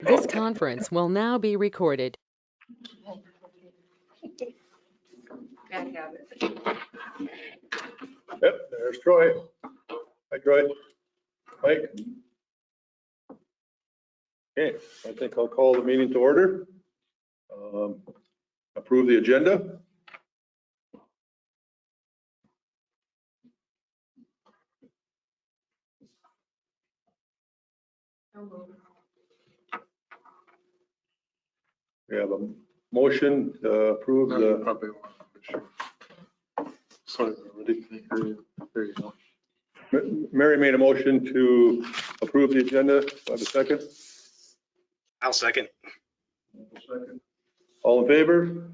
This conference will now be recorded. Bad habit. Yep, there's Troy. Hi, Troy. Mike. Okay, I think I'll call the meeting to order. Approve the agenda. We have a motion to approve the, Probably one. Sorry, everybody. There you go. Mary made a motion to approve the agenda. Do I have a second? I'll second. All in favor?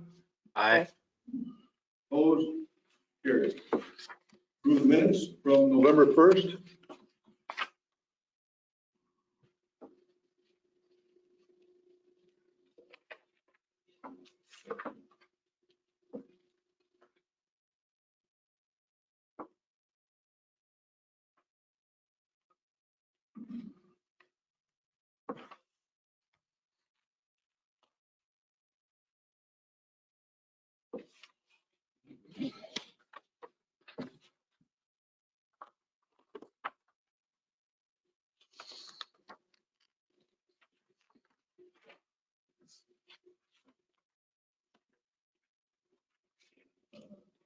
Aye. Opposed? Carried. Approve the minutes from November 1st.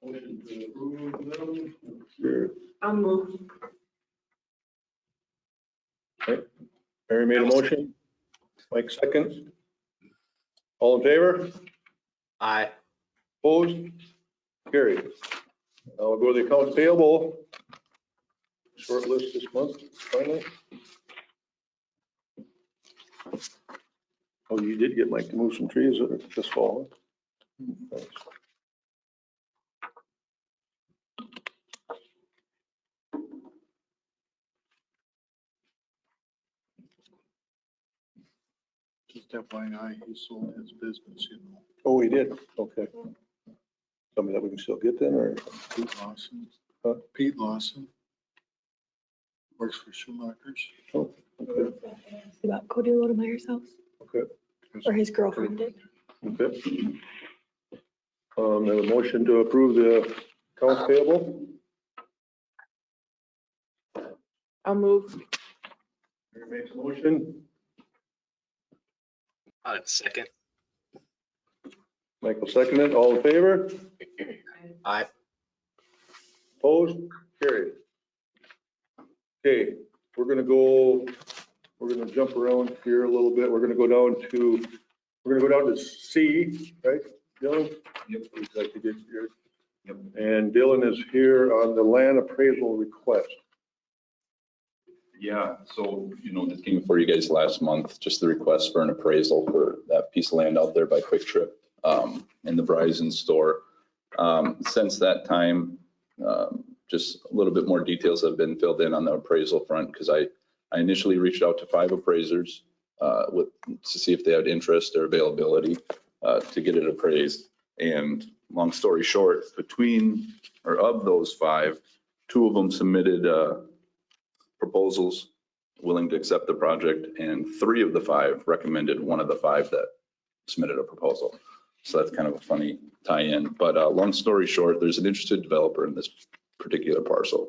Motion to approve them. Sure. I'll move. Mary made a motion. Mike seconds. All in favor? Aye. Opposed? Carried. Now we'll go to the accounts payable. Short list this month, finally. Oh, you did get Mike to move some trees this fall. Thanks. Just FYI, he sold his business, you know. Oh, he did? Okay. Something that we can still get then, or? Pete Lawson. Huh? Pete Lawson. Works for Schumacher's. Oh, okay. About Cody Lodemeyer's house, Okay. or his girlfriend did. Okay. Have a motion to approve the accounts payable. I'll move. Mary makes a motion. Second. Michael seconded. All in favor? Aye. Opposed? Carried. Okay, we're gonna jump around here a little bit. We're gonna go down to C, right, Dylan? Yep. Looks like you did here. Yep. And Dylan is here on the land appraisal request. Yeah, so, this came before you guys last month, just the request for an appraisal for that piece of land out there by Quick Trip in the Verizon store. Since that time, just a little bit more details have been filled in on the appraisal front because I initially reached out to 5 appraisers to see if they had interest or availability to get it appraised. And long story short, of those 5, 2 of them submitted proposals willing to accept the project, and 3 of the 5 recommended one of the 5 that submitted a proposal. So that's kind of a funny tie-in. But long story short, there's an interested developer in this particular parcel.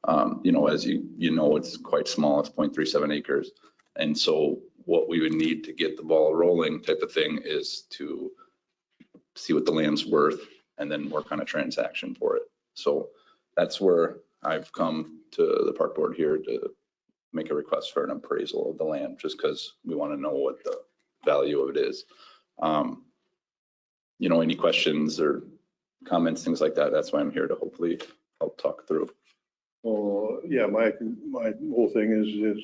As you know, it's quite small. It's 0.37 acres. And so what we would need to get the ball rolling type of thing is to see what the land's worth and then work on a transaction for it. So that's where I've come to the park board here to make a request for an appraisal of the land, just because we want to know what the value of it is. Any questions or comments, things like that, that's why I'm here to hopefully help talk through. Well, yeah, my whole thing is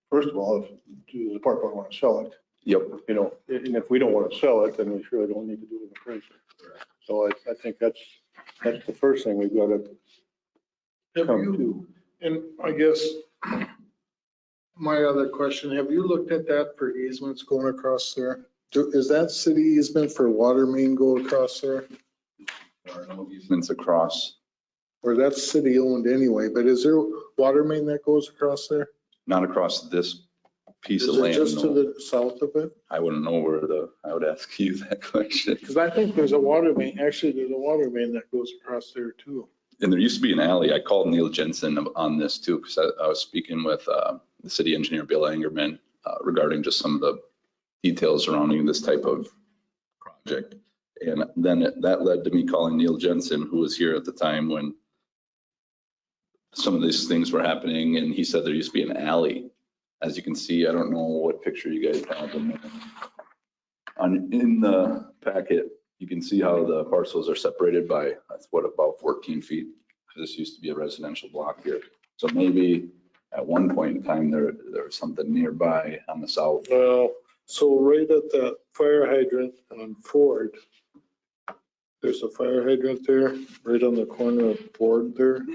first of all, does the park board want to sell it? Yep. And if we don't want to sell it, then we surely don't need to do an appraisal. So I think that's the first thing we've got to Have come you, to. and I guess my other question, have you looked at that for easements going across there? Is that city easement for water main go across there? There are no easements across, Or that's city owned anyway, but is there water main that goes across there? not across this piece Is of it land. just to no. the south of it? I wouldn't know I would ask you that question. Because I think there's a water main, actually, there's a water main that goes across there too. And there used to be an alley. I called Neil Jensen on this too, because I was speaking with the city engineer, Bill Angerman, regarding just some of the details surrounding this type of project. And then that led to me calling Neil Jensen, who was here at the time when some of these things were happening. And he said there used to be an alley. As you can see, I don't know what picture you guys have in the packet. You can see how the parcels are separated by, that's what, about 14 feet. This used to be a residential block here. So maybe at one point in time, there was something nearby on the south. Well, so right at that fire hydrant on Ford, there's a fire hydrant there, right on the corner of Ford there.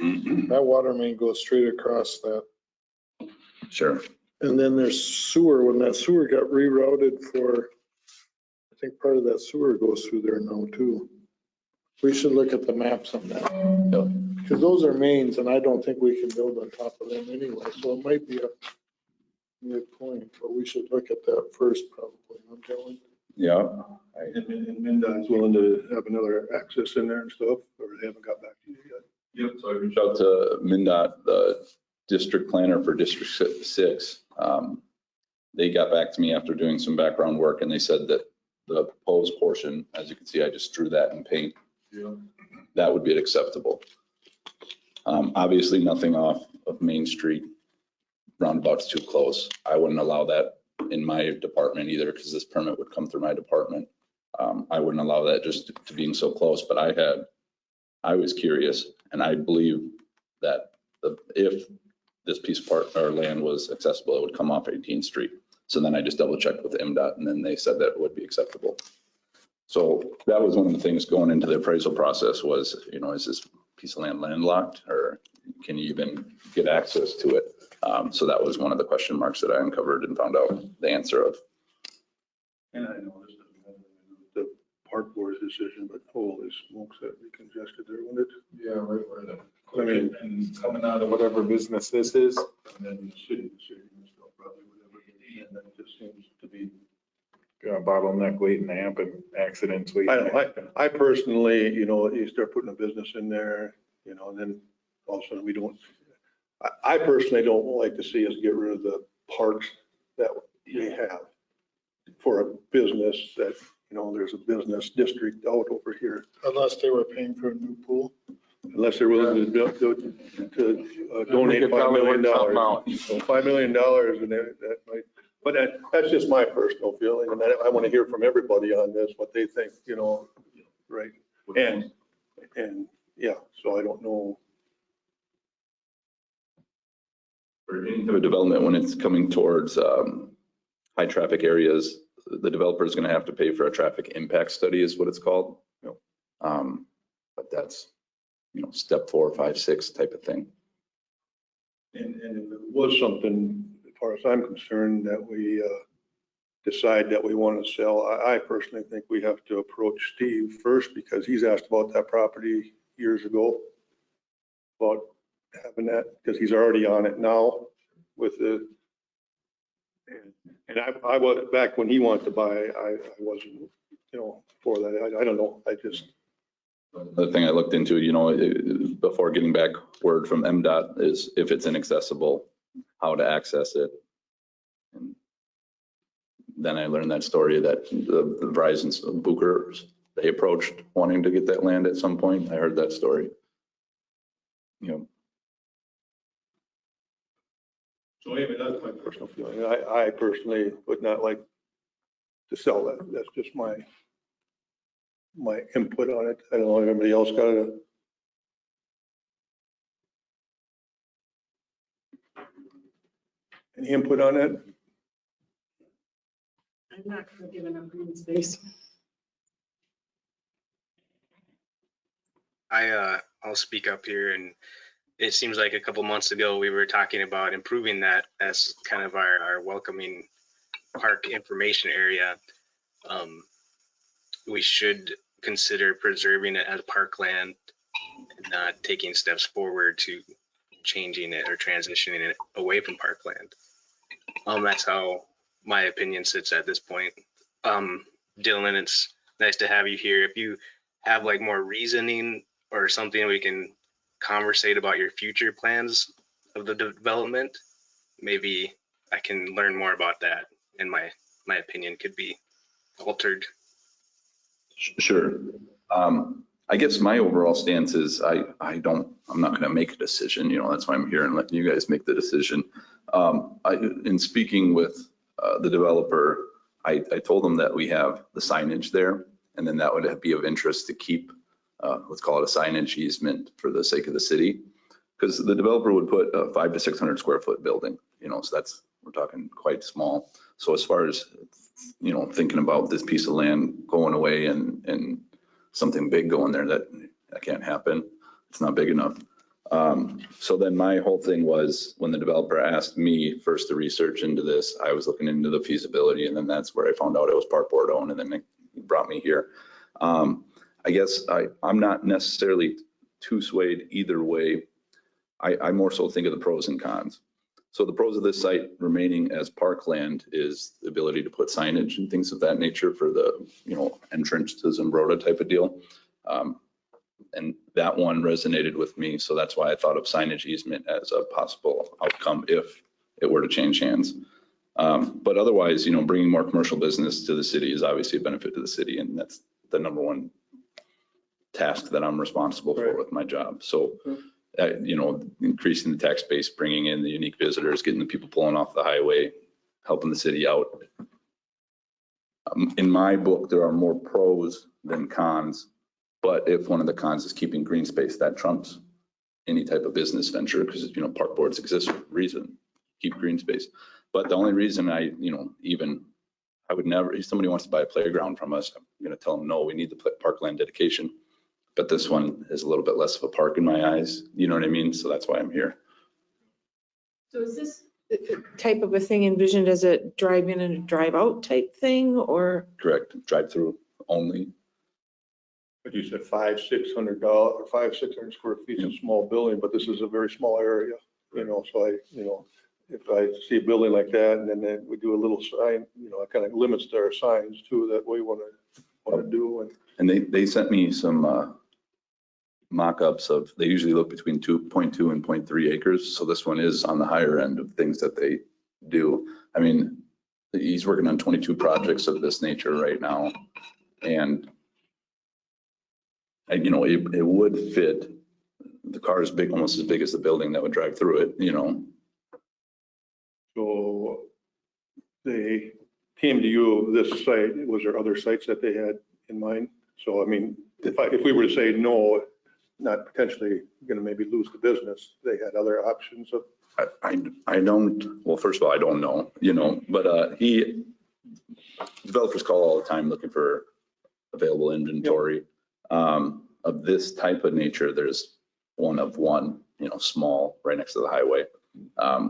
That water main goes straight across that. Sure. And then there's sewer, when that sewer got rerouted for, I think part of that sewer goes through there now too. We should look at the maps on that. Yep. Because those are mains and I don't think we can build on top of them anyway, so it might be a good point, but we should look at that first probably, I'm telling. Yeah. And MinDOT's willing to have another access in there and stuff, or they haven't got back to you yet? Yep. So I reached out to MinDOT, the district planner for District 6. They got back to me after doing some background work and they said that the proposed portion, as you can see, I just drew that in paint. Yeah. That would be acceptable. Obviously nothing off of Main Street. Roundabout's too close. I wouldn't allow that in my department either because this permit would come through my department. I wouldn't allow that just to being so close, but I was curious and I believe that if this piece of part or land was accessible, it would come off 18th Street. So then I just double checked with MDOT and then they said that it would be acceptable. So that was one of the things going into the appraisal process was, is this piece of land landlocked or can you even get access to it? So that was one of the question marks that I uncovered and found out the answer of. And I know this doesn't have anything to do with the park board's decision, but holy smokes, that'd be congested there, wouldn't it? Yeah, right where the, I mean, and coming out of whatever business this is. and then the city and stuff, probably whatever. And that just seems to be. Bottleneck waiting to happen, accidents waiting. I personally, you start putting a business in there, and then all of a sudden we don't, I personally don't like to see us get rid of the parks that we have for a business that, there's a business district out over here. Unless they were paying for a new pool. Unless they're willing to donate $5 million. So $5 million and that might, but that's just my personal feeling. And I want to hear from everybody on this, what they think, right? And yeah, so I don't know. For any type of development, when it's coming towards high traffic areas, the developer is going to have to pay for a traffic impact study is what it's called. But that's, step 4, 5, 6 type of thing. And if it was something, as far as I'm concerned, that we decide that we want to sell, I personally think we have to approach Steve first because he's asked about that property years ago. About having that, because he's already on it now with the, and I was, back when he wanted to buy, I wasn't, for that. I don't know. I just. The thing I looked into, before getting back word from MDOT is if it's inaccessible, how to access it. And then I learned that story that the Verizon's Bookers, they approached wanting to get that land at some point. I heard that story. So anyway, that's my personal feeling. I personally would not like to sell that. That's just my input on it. I don't know if anybody else got it. Any input on it? I'm not for giving up green space. I'll speak up here, and it seems like a couple months ago we were talking about improving that as kind of our welcoming park information area. We should consider preserving it as parkland and not taking steps forward to changing it or transitioning it away from parkland. That's how my opinion sits at this point. Dylan, it's nice to have you here. If you have like more reasoning or something we can conversate about your future plans of the development, maybe I can learn more about that and my opinion could be altered. Sure. I guess my overall stance is I'm not going to make a decision, that's why I'm here and letting you guys make the decision. In speaking with the developer, I told them that we have the signage there, and then that would be of interest to keep, let's call it a signage easement for the sake of the city. Because the developer would put a 500 to 600 square foot building, so we're talking quite small. So as far as, thinking about this piece of land going away and something big going there, that can't happen. It's not big enough. So then my whole thing was, when the developer asked me first to research into this, I was looking into the feasibility, and then that's where I found out it was park board owned, and then they brought me here. I guess I'm not necessarily too swayed either way. I more so think of the pros and cons. So the pros of this site remaining as parkland is the ability to put signage and things of that nature for the, entrance to Zumbrota type of deal. And that one resonated with me. So that's why I thought of signage easement as a possible outcome if it were to change hands. But otherwise, bringing more commercial business to the city is obviously a benefit to the city. And that's the number one task that I'm responsible for with my job. So increasing the tax base, bringing in the unique visitors, getting the people pulling off the highway, helping the city out. In my book, there are more pros than cons, but if one of the cons is keeping green space, that trumps any type of business venture, because, park boards exist for a reason, keep green space. But the only reason I would never, if somebody wants to buy a playground from us, I'm going to tell them, no, we need the parkland dedication. But this one is a little bit less of a park in my eyes. You know what I mean? So that's why I'm here. So is this type of a thing envisioned as a drive in and a drive out type thing, or? Correct. Drive through only. But you said $500-600 or 500-600 square feet is a small building, but this is a very small area, so if I see a building like that and then we do a little sign, it kind of limits their signs too, that we want to do. And they sent me some mock-ups of, they usually look between 2.2 and 0.3 acres. So this one is on the higher end of things that they do. I mean, he's working on 22 projects of this nature right now. And, it would fit. The car is big, almost as big as the building that would drive through it, So they came to you, this site, was there other sites that they had in mind? So, I mean, if we were to say no, not potentially going to maybe lose the business, they had other options of. I don't, well, first of all, I don't know, but developers call all the time looking for available inventory. Of this type of nature. There's one of one, small right next to the highway,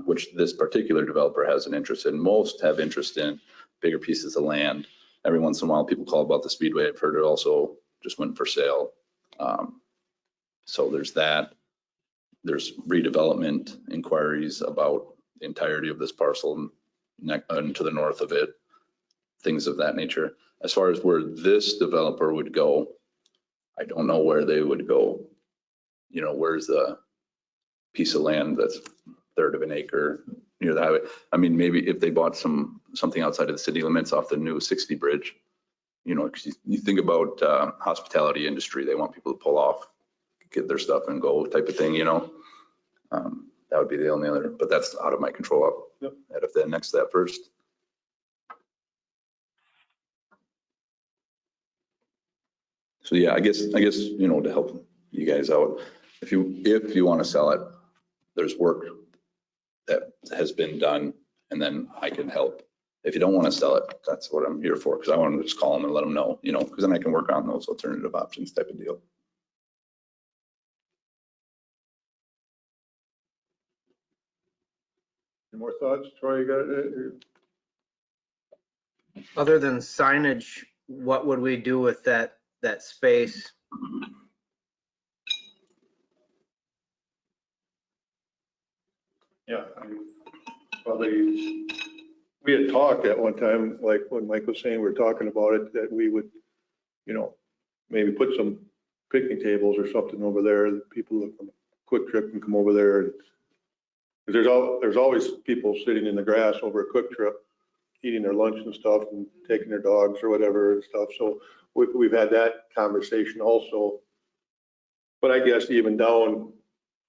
which this particular developer has an interest in. Most have interest in bigger pieces of land. Every once in a while, people call about the Speedway. I've heard it also just went for sale. So there's that. There's redevelopment inquiries about the entirety of this parcel and to the north of it, things of that nature. As far as where this developer would go, I don't know where they would go. Where's the piece of land that's a third of an acre near the highway? I mean, maybe if they bought something outside of the city limits off the new 60 bridge, because you think about hospitality industry, they want people to pull off, get their stuff and go type of thing, that would be the only other, but that's out of my control. Yep. Add up that next step first. So yeah, I guess, to help you guys out, if you want to sell it, there's work that has been done, and then I can help. If you don't want to sell it, that's what I'm here for, because I want to just call them and let them know, because then I can work on those alternative options type of deal. Any more thoughts, Troy? You got it? Other than signage, what would we do with that space? Yeah, probably We had talked at one time, like when Mike was saying, we were talking about it, that we would, maybe put some picnic tables or something over there, that people from Quick Trip can come over there. And 'cause there's always people sitting in the grass over a Quick Trip, eating their lunch and stuff and taking their dogs or whatever and stuff. So we've had that conversation also. But I guess even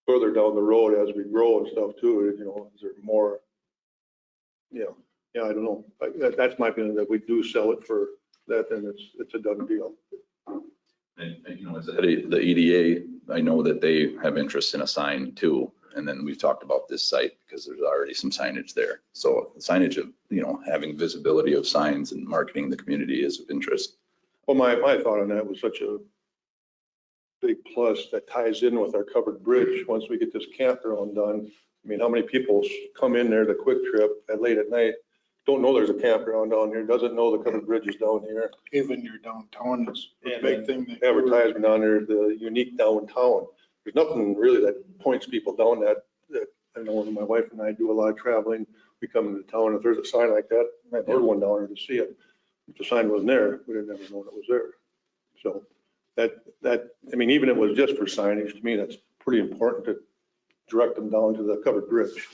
further down the road as we grow and stuff too, is there more, I don't know. That's my opinion, that we do sell it for that, then it's a done deal. And as the head of the EDA, I know that they have interest in a sign too. And then we've talked about this site because there's already some signage there. So signage of, having visibility of signs and marketing the community is of interest. Well, my thought on that was such a big plus that ties in with our covered bridge. Once we get this campground done, I mean, how many people come in there, the Quick Trip at late at night, don't know there's a campground down here, doesn't know the covered bridge is down here. Even your downtown is a big thing. Advertisement down there, the unique downtown. There's nothing really that points people down that I know when my wife and I do a lot of traveling, we come into town, if there's a sign like that, I've heard one down there to see it. If the sign wasn't there, we didn't ever know it was there. So I mean, even if it was just for signage, to me, that's pretty important to direct them down to the covered bridge,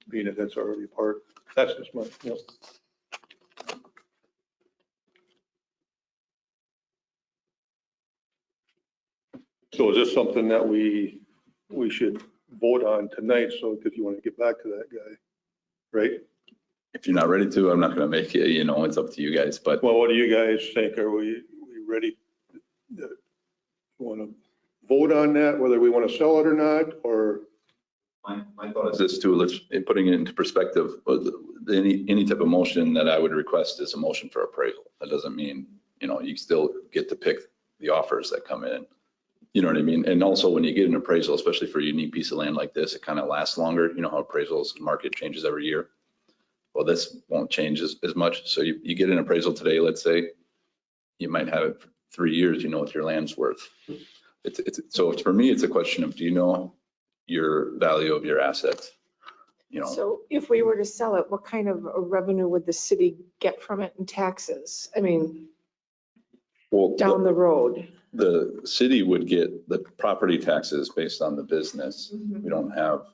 being that that's already a part. That's just my, So is this something that we should vote on tonight? So, because you want to get back to that guy, right? If you're not ready to, I'm not going to make it, it's up to you guys, but. Well, what do you guys think? Are we ready? Want to vote on that, whether we want to sell it or not, or? My thought is this too, putting it into perspective, any type of motion that I would request is a motion for appraisal. That doesn't mean, you still get to pick the offers that come in. You know what I mean? And also when you get an appraisal, especially for a unique piece of land like this, it kind of lasts longer. You know how appraisals market changes every year. Well, this won't change as much. So you get an appraisal today, let's say, you might have it for 3 years, what your land's worth. So for me, it's a question of, do you know your value of your assets? So if we were to sell it, what kind of a revenue would the city get from it in taxes? I mean, Well, down the road. the city would get the property taxes based on the business. We don't have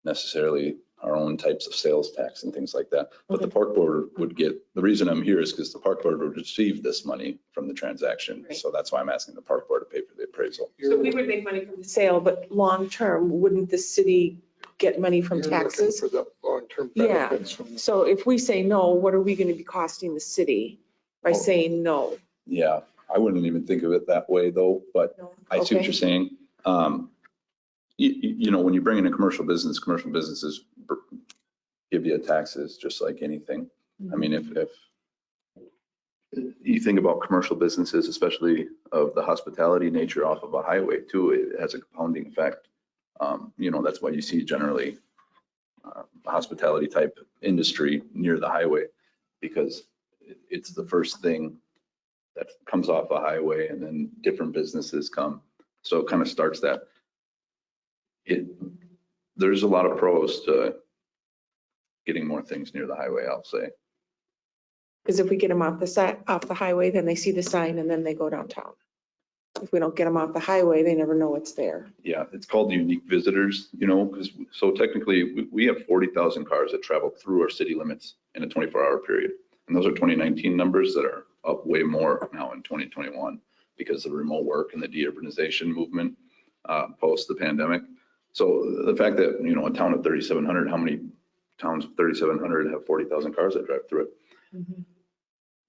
necessarily our own types of sales tax and things like that. But the park board would get, the reason I'm here is because the park board would receive this money from the transaction. Right. So that's why I'm asking the park board to pay for the appraisal. So we would make money from the sale, but long-term, wouldn't the city get money from taxes? For the long-term Yeah. benefits from. So if we say no, what are we going to be costing the city by saying no? Yeah, I wouldn't even think of it that way though, but No? I see what Okay. you're saying. When you bring in a commercial businesses give you taxes just like anything. I mean, if you think about commercial businesses, especially of the hospitality nature off of a highway too, it has a compounding effect. That's why you see generally hospitality type industry near the highway, because it's the first thing that comes off a highway and then different businesses come. So it kind of starts that. There's a lot of pros to getting more things near the highway, I'll say. Because if we get them off the highway, then they see the sign and then they go downtown. If we don't get them off the highway, they never know it's there. Yeah, it's called unique visitors, because so technically we have 40,000 cars that travel through our city limits in a 24-hour period. And those are 2019 numbers that are up way more now in 2021 because of remote work and the deurbanization movement post the pandemic. So the fact that, a town of 3,700, how many towns of 3,700 have 40,000 cars that drive through it?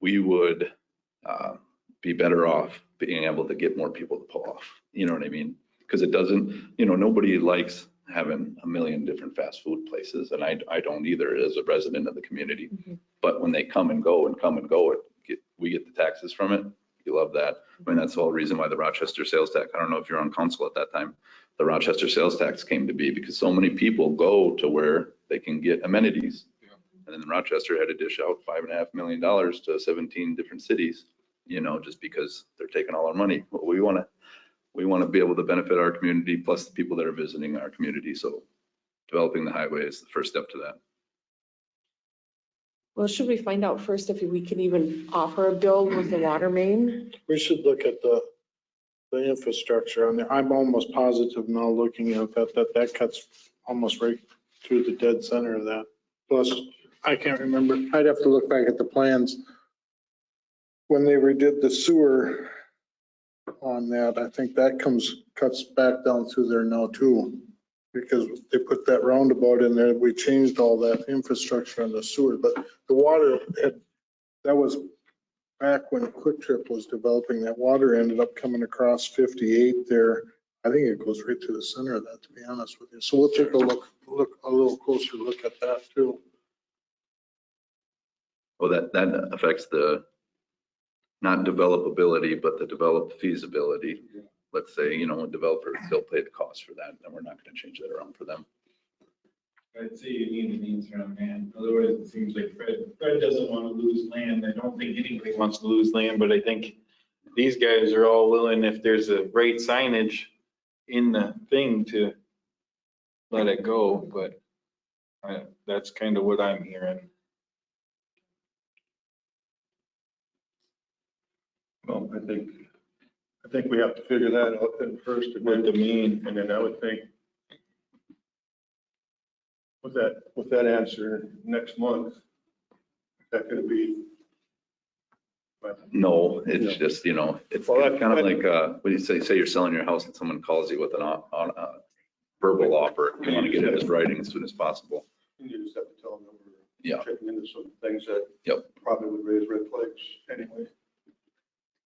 We would be better off being able to get more people to pull off. You know what I mean? Because it doesn't, nobody likes having a million different fast food places. And I don't either as a resident of the community. But when they come and go, we get the taxes from it. You love that. I mean, that's the whole reason why the Rochester sales tax, I don't know if you're on council at that time, the Rochester sales tax came to be because so many people go to where they can get amenities. And then Rochester had to dish out $5.5 million to 17 different cities, just because they're taking all our money. Well, we want to be able to benefit our community plus the people that are visiting our community. So developing the highway is the first step to that. Well, should we find out first if we can even offer a build with the water main? We should look at the infrastructure on there. I'm almost positive now looking at that cuts almost right through the dead center of that. Plus, I can't remember. I'd have to look back at the plans. When they redid the sewer on that, I think that cuts back down through there now too. Because they put that roundabout in there. We changed all that infrastructure on the sewer, but the water that was back when Quick Trip was developing. That water ended up coming across 58 there. I think it goes right through the center of that, to be honest with you. So we'll take a look a little closer look at that too. Well, that affects the, not developability, but the develop feasibility. Let's say, a developer still pay the cost for that, and we're not going to change that around for them. I'd say you need an answer on that. Otherwise, it seems like Fred doesn't want to lose land. I don't think anybody wants to lose land, but I think these guys are all willing, if there's a right signage in the thing, to let it go. But that's kind of what I'm hearing. Well, I think we have to figure that out then first, and With the mean, and then I would think with that answer next month, is that going to be? No, it's just, it's Well, that- kind of like, when you say you're selling your house and someone calls you with on a verbal offer, you want to get it in writing as soon as possible. You just have to tell them that Yeah. we're checking into some things that Yep. probably would raise red flags anyway.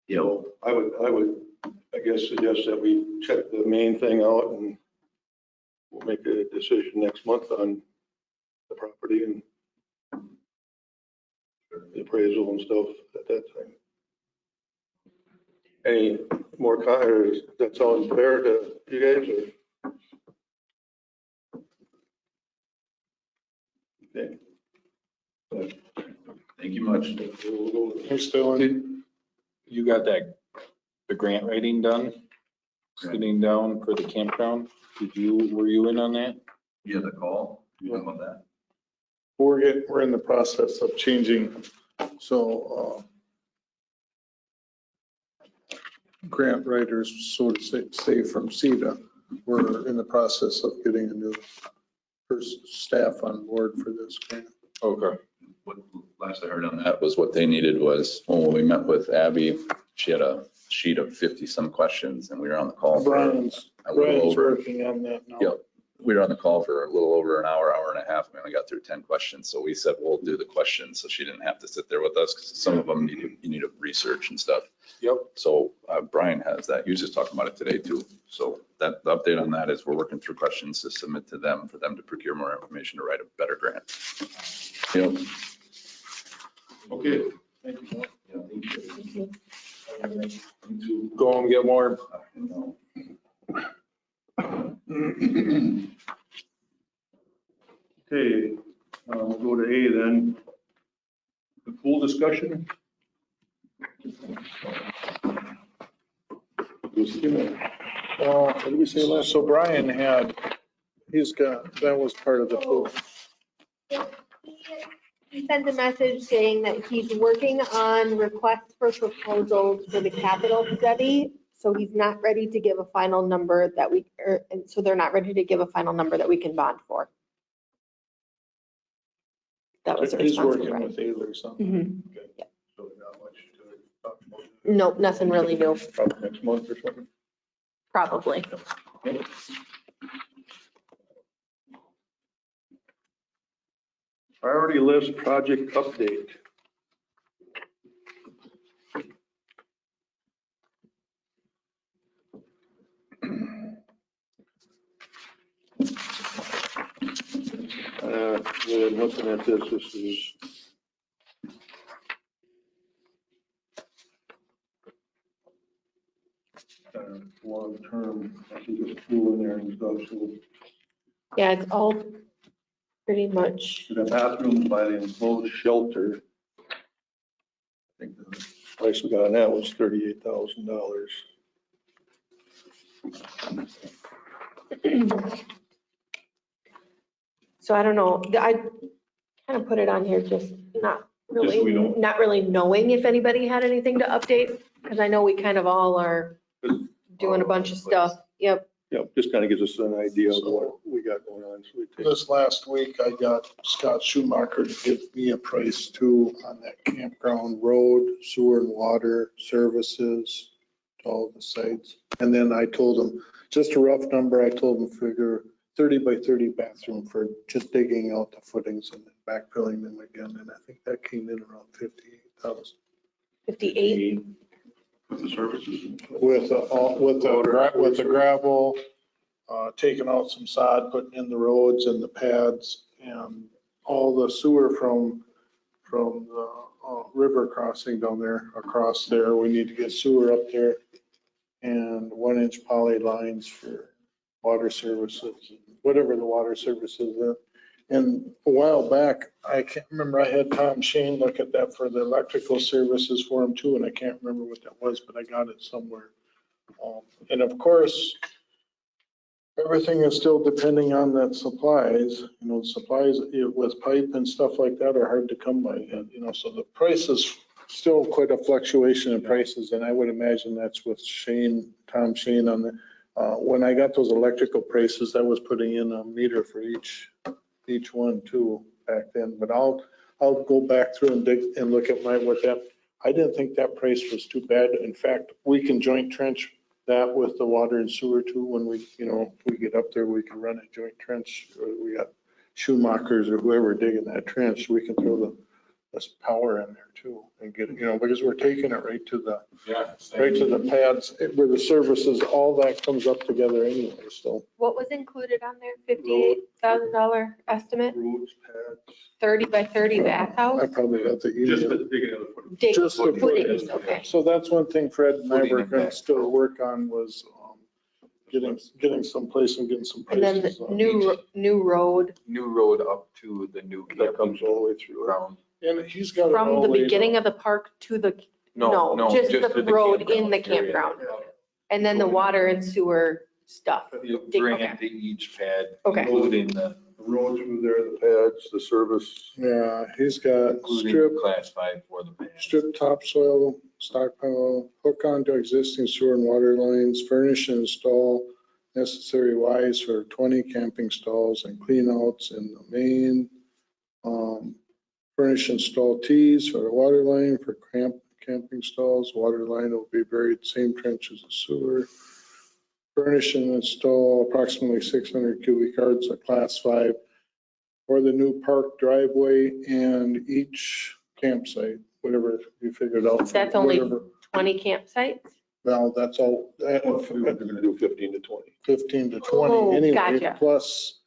Yep. So I would, I guess, suggest that we check the main thing out, and we'll make a decision next month on the property and the appraisal and stuff at that time. Any more or does that sound fair to you guys, or? Okay. Thank you much. Thanks, Dylan. you got the grant writing done? Sitting down for the campground? Were you in on that? You had the call? You know about that? We're in the process of changing, so grant writers, so to say, from CETA, we're in the process of getting a new staff on board for this grant. Okay. What last I heard on that was what they needed was, when we met with Abby, she had a sheet of 50 some questions, and we were on the call for Brian's a little over. working on that now. Yep. We were on the call for a little over an hour and a half. We only got through 10 questions. So we said, we'll do the questions. So she didn't have to sit there with us, because some of them you need to research and stuff. Yep. So Brian has that. He was just talking about it today too. So the update on that is we're working through questions to submit to them for them to procure more information to write a better grant. Yep. Okay. Thank you. Go and get warm. Okay, we'll go to A then. The pool discussion. What did we say last? So Brian that was part of the pool. He sent a message saying that he's working on requests for proposals for the capital study. So he's not ready to give a final number and so they're not ready to give a final number that we can bond for. That was the He's response from working Brian. with Ayler or something. Mhm. So not much to talk about. Nope, nothing really new, Probably next month or something. probably. Priority list project update. Yeah, looking at this is long term. I think there's pool in there and stuff. So Yeah, it's all pretty much, the bathrooms by the enclosed shelter. I think the price we got on that was $38,000. so I don't know. kind of put it on here, just not so we really, don't- not really knowing if anybody had anything to update, because I know we kind of all are doing a bunch of stuff. Yep. Yeah, just kind of gives us an idea of what we got going on. So we take- This last week, I got Scott Schumacher to give me a price too on that campground road, sewer and water services to all the sites. And then I told him, just a rough number, I told him figure 30 by 30 bathroom for just digging out the footings and then backfilling them again. And I think that came in around 58,000. 58. With the services. With the gravel, taking out some sod, putting in the roads and the pads, and all the sewer from the river crossing down there, across there. We need to get sewer up there, and 1-inch poly lines for water services, whatever the water services are. And a while back, I can't remember, I had Tom Shane look at that for the electrical services for him too, and I can't remember what that was, but I got it somewhere. And of course, everything is still depending on that supplies, supplies with pipe and stuff like that are hard to come by, so the price is still quite a fluctuation in prices, and I would imagine that's with Tom Shane on the, when I got those electrical prices, I was putting in a meter for each one too back then, but I'll go back through and dig and look at what that, I didn't think that price was too bad. In fact, we can joint trench that with the water and sewer too. When we get up there, we can run a joint trench. We got Schumachers or whoever digging that trench, we can throw this power in there too and get, because we're taking it right to the pads where the services, all that comes up together anyway, so. What was included on there? $58,000 estimate? Roads, pads. 30 by 30 I bathhouse? probably got the Just email. the digging of the foot. Dig Just the footings, okay. So that's one thing Fred and I were going to still work on was getting someplace and getting some And then prices. the on new road New road up to the new That comes all the way through. ground. And he's got it all from the laid beginning out. of the park to the, No, no, just to the road in the campground area. campground. And then the water and sewer stuff. You Dig- bring okay. it to each pad, Okay. including the, The road through there, the pads, the service. Yeah, he's got including strip, the class 5 for the pad. strip topsoil, stockpile, hook onto existing sewer and water lines, furnish and install necessary wise for 20 camping stalls and clean outs in the main. Furnish and install tees for the water line for camping stalls. Water line will be buried same trench as the sewer. Furnish and install approximately 600 cubic yards of class 5 for the new park driveway and each campsite, whatever you figured out. That's only Whatever. 20 campsites? Well, that's all, We're going to do 15 to 20. 15 to Oh, 20 anyway, gotcha. plus.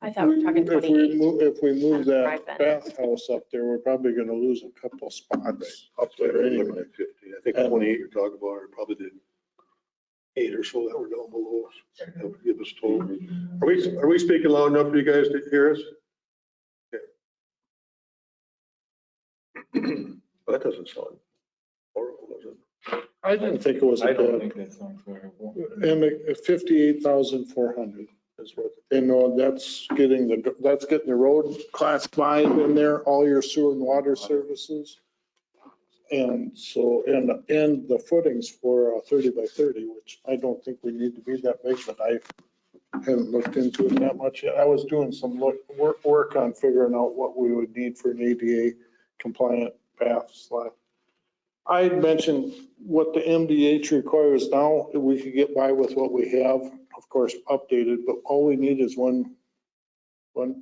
I thought we were talking If we 28. if we move that Right then. bathhouse up there, we're probably going to lose a couple spots up there Looking anyway. at 50. I think the 28 you're talking about are probably the 8 or so that were down below us. That would give us total. Are we speaking loud enough for you guys to hear us? Okay. Well, that doesn't sound horrible, does it? I didn't think it was a I don't bad. think that sounds terrible. And 58,400 is what, that's getting the road class 5 in there, all your sewer and water services. And so, and the footings for 30 by 30, which I don't think we need to be that big, but I haven't looked into it that much yet. I was doing some work on figuring out what we would need for an ADA compliant path slot. I had mentioned what the MDH requires now, we could get by with what we have, of course, updated, but all we need is one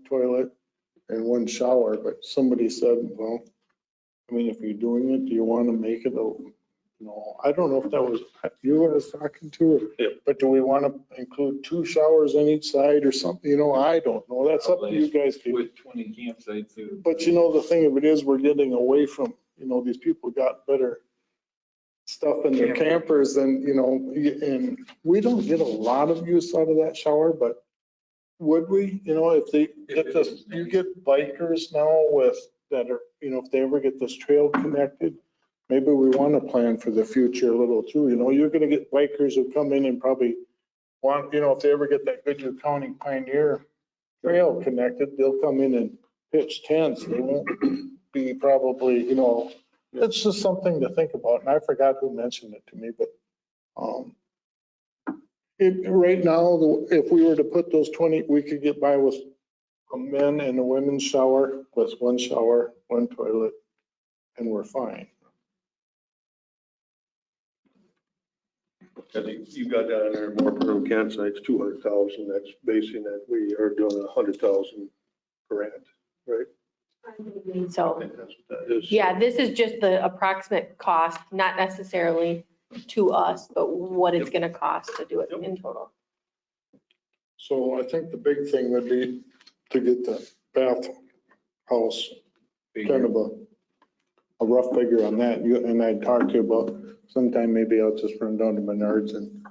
toilet and one shower. But somebody said, well, I mean, if you're doing it, do you want to make it I don't know if that was you I was talking to, but do we want to include 2 showers on each side or something? I don't know. That's up to you guys. With 20 campsites. But the thing of it is, we're getting away from, these people got better stuff in their campers than, and we don't get a lot of use out of that shower, but would we, if they get this, you get bikers now that are, if they ever get this trail connected, maybe we want to plan for the future a little too. You're going to get bikers who come in and probably want, if they ever get that Goodyear County Pioneer Trail connected, they'll come in and pitch tents, they won't be probably, it's just something to think about. And I forgot who mentioned it to me, but right now, if we were to put those 20, we could get by with a men and a women's shower with one shower, one toilet, and we're fine. I think you got that in there more per campsites, 200,000. That's basing that we are doing 100,000 grant, right? I So, think that's what that is. yeah, this is just the approximate cost, not necessarily to us, but what it's gonna cost to do it in total. So I think the big thing would be to get the bathhouse kind of a rough figure on that. You and I'd talk to you about sometime, maybe I'll just run down to Menards and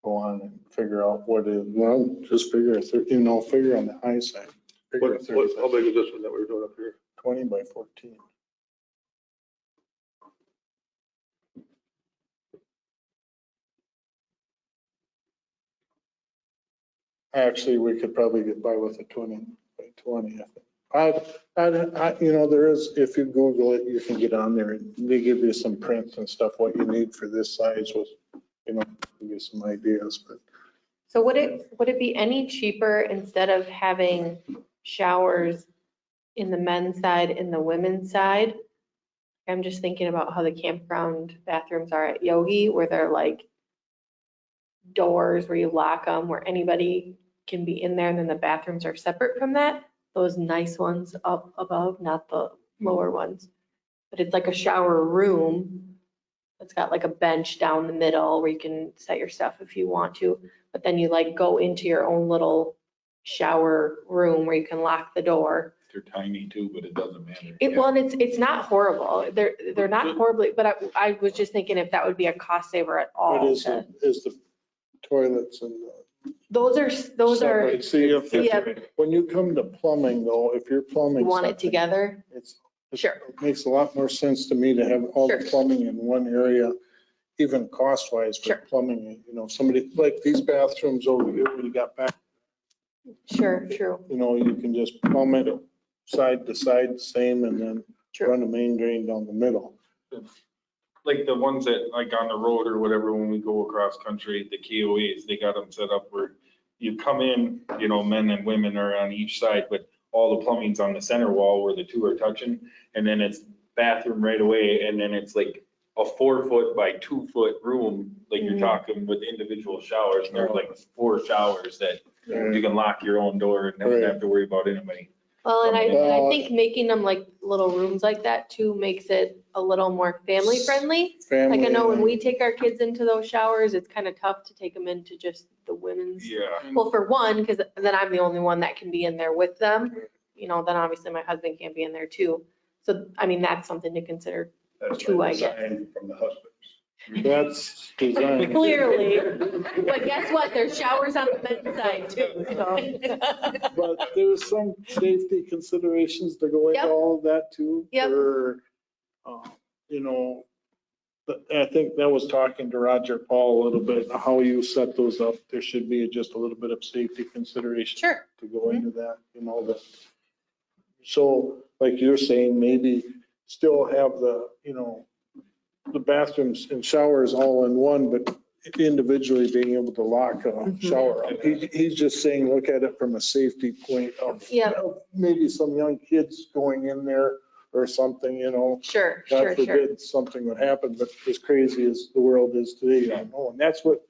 go on and figure out what is, well, just figure, figure on the high side. Figure How big is this one that we're doing up here? 20 by 14. Actually, we could probably get by with a 20 by 20. There is, if you Google it, you can get on there and they give you some prints and stuff, what you need for this size was, give you some ideas, but. So would it be any cheaper instead of having showers in the men's side and the women's side? I'm just thinking about how the campground bathrooms are at Yogi, where they're like doors where you lock them, where anybody can be in there, and then the bathrooms are separate from that. Those nice ones up above, not the lower ones. But it's like a shower room. It's got like a bench down the middle where you can set your stuff if you want to. But then you like go into your own little shower room where you can lock the door. They're tiny too, but it doesn't matter. Well, it's not horrible. They're not horribly, but I was just thinking if that would be a cost saver at all. What is the toilets and Those are, separate. See, yeah. When you come to plumbing though, if you're plumbing. You want it something, together? Sure. It makes a lot more sense to me to have all the plumbing in one area, even cost wise for plumbing. Somebody like these bathrooms over here, when you got back. Sure, true. You can just plumb it side to side, same, and then run a main drain down the middle. Like the ones that like on the road or whatever, when we go across country, the KOAs, they got them set up where you come in, men and women are on each side, but all the plumbing's on the center wall where the two are touching. And then it's bathroom right away. And then it's like a 4-foot by 2-foot room, like you're talking with individual showers. And there's like 4 showers that you can lock your own door and never have to worry about anybody. Well, and I think making them like little rooms like that too makes it a little more family friendly. Like I know when we take our kids into those showers, it's kind of tough to take them into just the women's. Yeah. Well, for one, because then I'm the only one that can be in there with them. Then obviously my husband can't be in there too. So, I mean, that's something to consider too, I guess. From the husbands. That's designed. Clearly, but guess what? There's showers on the men's side too, so. But there's some safety considerations to go into all of that too. Yep. For, I think that was talking to Roger Paul a little bit, how you set those up. There should be just a little bit of safety consideration. Sure. To go into that, So like you're saying, maybe still have the bathrooms and showers all in one, but individually being able to lock a shower up. He's just saying, look at it from a safety point of maybe some young kids going in there or something, Sure, God forbid something would happen, but as crazy as the world is today, I don't know. And that's what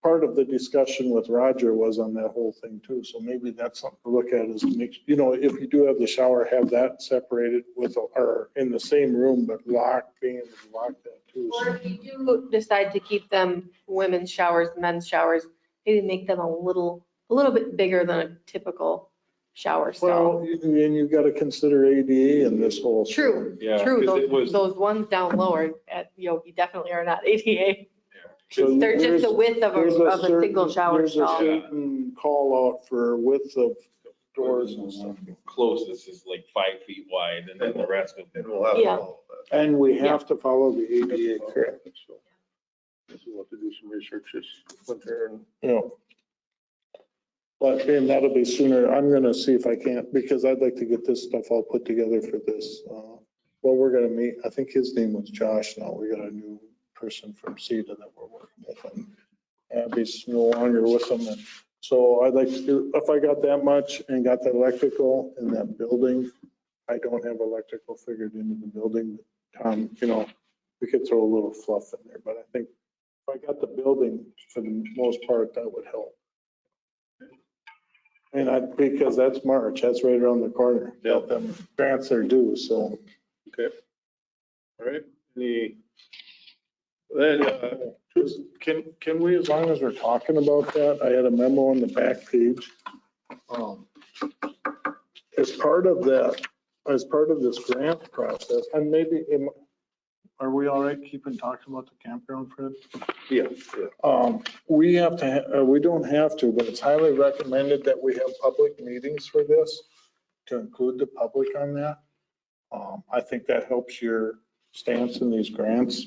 part of the discussion with Roger was on that whole thing too. So maybe that's something to look at is to make, if you do have the shower, have that separated or in the same room, but being able to lock that too. Or if you do decide to keep them women's showers, men's showers, maybe make them a little bit bigger than a typical shower stall. Well, and you've got to consider ADA in this whole. True, Yeah, true. 'cause it was- Those ones down lower at Yogi definitely are not ADA. So They're just the width of there's a certain- single shower There's a stall. certain call out for width of doors and stuff. Closest is like 5 feet wide and then the rest of And it. we'll have Yeah. all of that. And we have to follow the ADA, correct? So we'll have to do some research this winter and. But, and that'll be sooner. I'm gonna see if I can't, because I'd like to get this stuff all put together for this. Well, we're gonna meet, I think his name was Josh now. We got a new person from CETA that we're working with. And Abby's no longer with them. And so I'd like to do, if I got that much and got the electrical in that building, I don't have electrical figured into the building. You know, we could throw a little fluff in there, but I think if I got the building for the most part, that would help. And because that's March, that's right around the corner. Yeah. Them grants are due, so. Okay. All right. Then, Can we, as long as we're talking about that, I had a memo on the back page. As part of that, as part of this grant process, and maybe, are we all right keeping talking about the campground, Fred? yeah. We have to, we don't have to, but it's highly recommended that we have public meetings for this, to include the public on that. I think that helps your stance in these grants.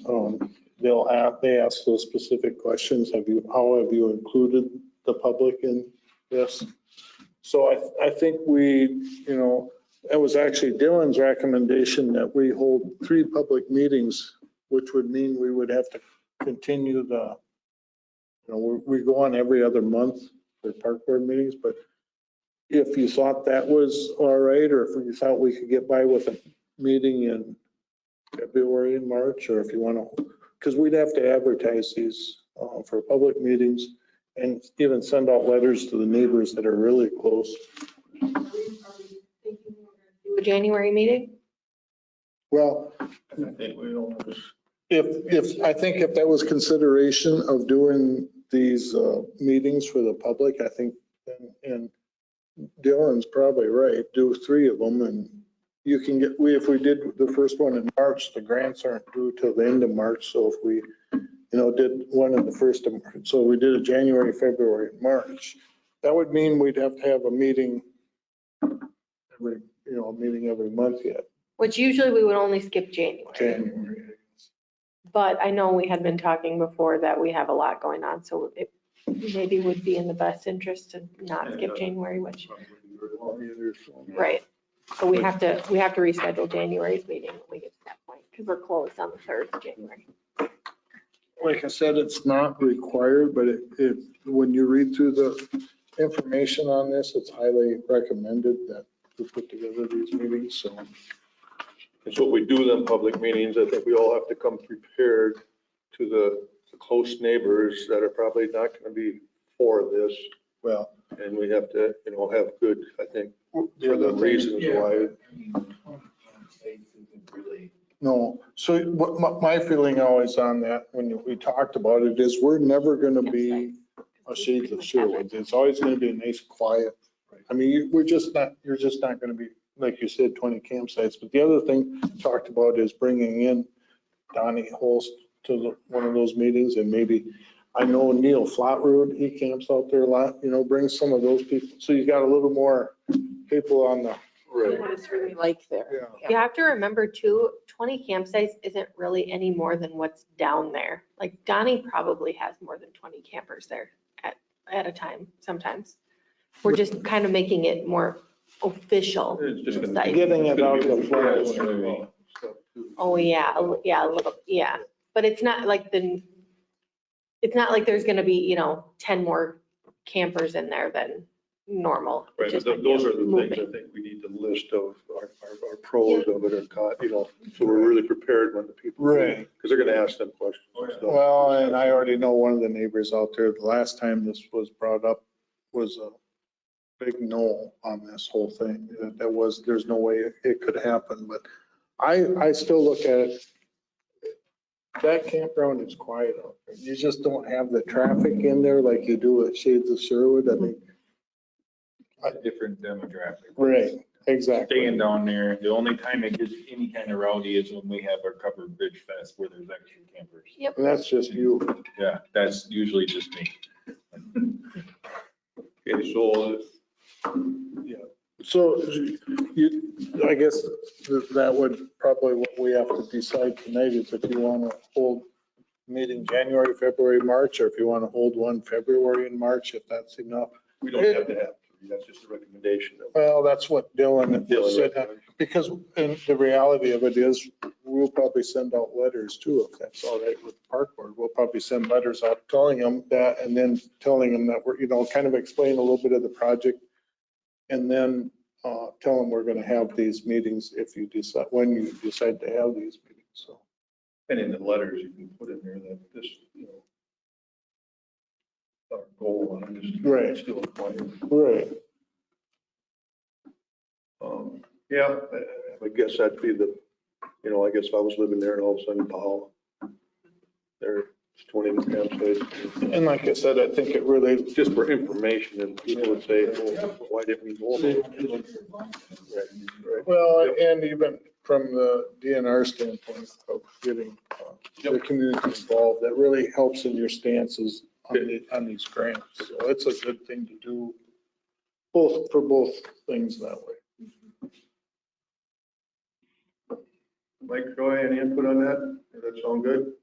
They ask those specific questions. How have you included the public in this? So I think it was actually Dylan's recommendation that we hold 3 public meetings, which would mean we would have to continue we go on every other month for park board meetings, but if you thought that was all right, or if you thought we could get by with a meeting in February and March, or if you want to, because we'd have to advertise these for public meetings and even send out letters to the neighbors that are really close. A January meeting? Well, if that was consideration of doing these meetings for the public, I think, and Dylan's probably right, do 3 of them, and you can get, if we did the first one in March, the grants aren't due till the end of March, so if we, did one in the first of March, so we did a January, February, March, that would mean we'd have to have a meeting every month yet. Which usually we would only skip January. January. But I know we had been talking before that we have a lot going on, so it maybe would be in the best interest to not skip January, which, right. So we have to reschedule January's meeting when we get to that point, because we're closed on the 3rd of January. Like I said, it's not required, but when you read through the information on this, it's highly recommended that we put together these meetings, so. And so if we do them public meetings, I think we all have to come prepared to the close neighbors that are probably not going to be for this. Well, and we have to, have good, I think, the for other the reasons why. No, so my feeling always on that, when we talked about it, is we're never going to be a Shades of Sherwood. It's always going to be a nice, quiet. I mean, you're just not going to be, like you said, 20 campsites. But the other thing talked about is bringing in Donnie Holst to one of those meetings, and maybe, I know Neil Flatrood, he camps out there a lot, bring some of those people. So you got a little more people on the. What it's really like there. You have to remember too, 20 campsites isn't really any more than what's down there. Like Donnie probably has more than 20 campers there at a time sometimes. We're just kind of making it more official. It's just site. Getting it out of the floor. Oh, yeah, a little, yeah. But it's not like there's gonna be, 10 more campers in there than normal. It Right, just but might be those are the moving. things I think we need to list of our pros of it, so we're really prepared when the people. Right. Because they're going to ask them questions. and stuff. Well, and I already know one of the neighbors out there, the last time this was brought up was a big no on this whole thing. There's no way it could happen, but I still look at it. That campground is quiet out there. You just don't have the traffic in there like you do at Shades of Sherwood. I think. Different demographic. Right, exactly. Staying down there, the only time it gets any kind of rowdy is when we have our covered bridge fest where there's extra campers. Yep. And that's just you. Yeah, that's usually just me. Okay, so, So I guess that would probably what we have to decide tonight is if you want to hold meeting January, February, March, or if you want to hold one February and March, if that's enough. We don't have to have three, that's just a recommendation. Well, that's what Dylan Dylan said, recommended. because the reality of it is, we'll probably send out letters too, if that's all right with the park board. We'll probably send letters out telling them that, and then telling them that we're, kind of explain a little bit of the project. And then tell them we're going to have these meetings if you decide, when you decide to have these meetings, so. And in the letters, you can put in there that this, our goal on this. Right. Still a plan. Right. Yeah, I guess that'd be the, I guess if I was living there and all of a sudden, Powell, there's 20 campsites. And like I said, I think it really, Just for information, and people would say, well, why didn't we go? Right, right. well, and even from the DNR standpoint of getting the community involved, that really helps in your stances on these grants. So it's a good thing to do, for both things that way. Mike, Troy, any input on that? Does that sound good?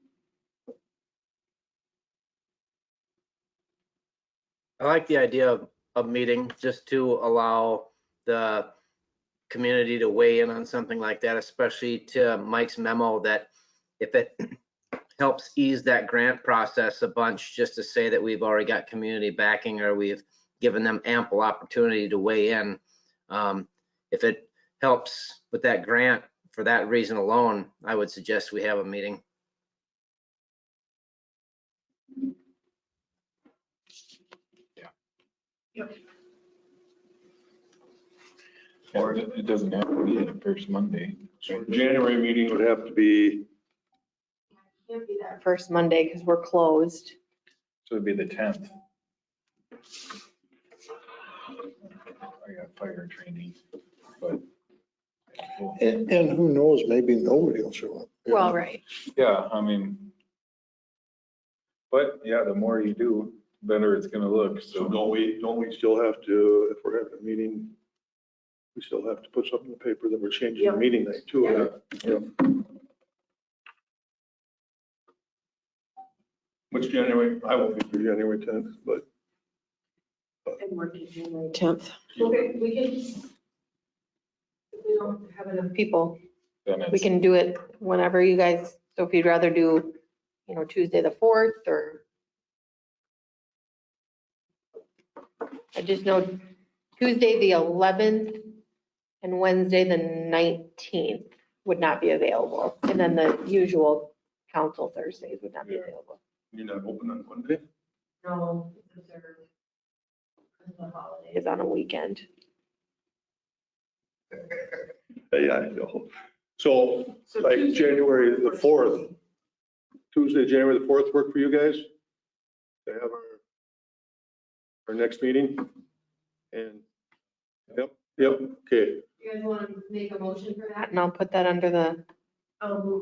I like the idea of meeting just to allow the community to weigh in on something like that, especially to Mike's memo that if it helps ease that grant process a bunch, just to say that we've already got community backing or we've given them ample opportunity to weigh in. If it helps with that grant for that reason alone, I would suggest we have a meeting. Or it doesn't have to be the first Monday. So January meeting would have to be, Can't be that first Monday because we're closed. So it'd be the 10th. I got fire training, but. And who knows, maybe nobody will show up. Well, right. Yeah, I mean, but yeah, the more you do, better it's gonna look, so so. don't we still have to, if we're having a meeting, we still have to put something in the paper that we're changing the meeting night too. Right? Which January, I won't be here January 10th, but. And working January 10th. Okay, we can. If we don't have enough people, Then we it's, can do it whenever you guys, so if you'd rather do, Tuesday the 4th or. I just know Tuesday the 11th and Wednesday the 19th would not be available. And then the usual council Thursdays would not be available. You're not open on Monday? No, because the holiday is on a weekend. Yeah, I know. So like January the 4th, Tuesday, January the 4th work for you guys? To have our next meeting? And, yep, okay. You guys want to make a motion for that? And I'll put that under the.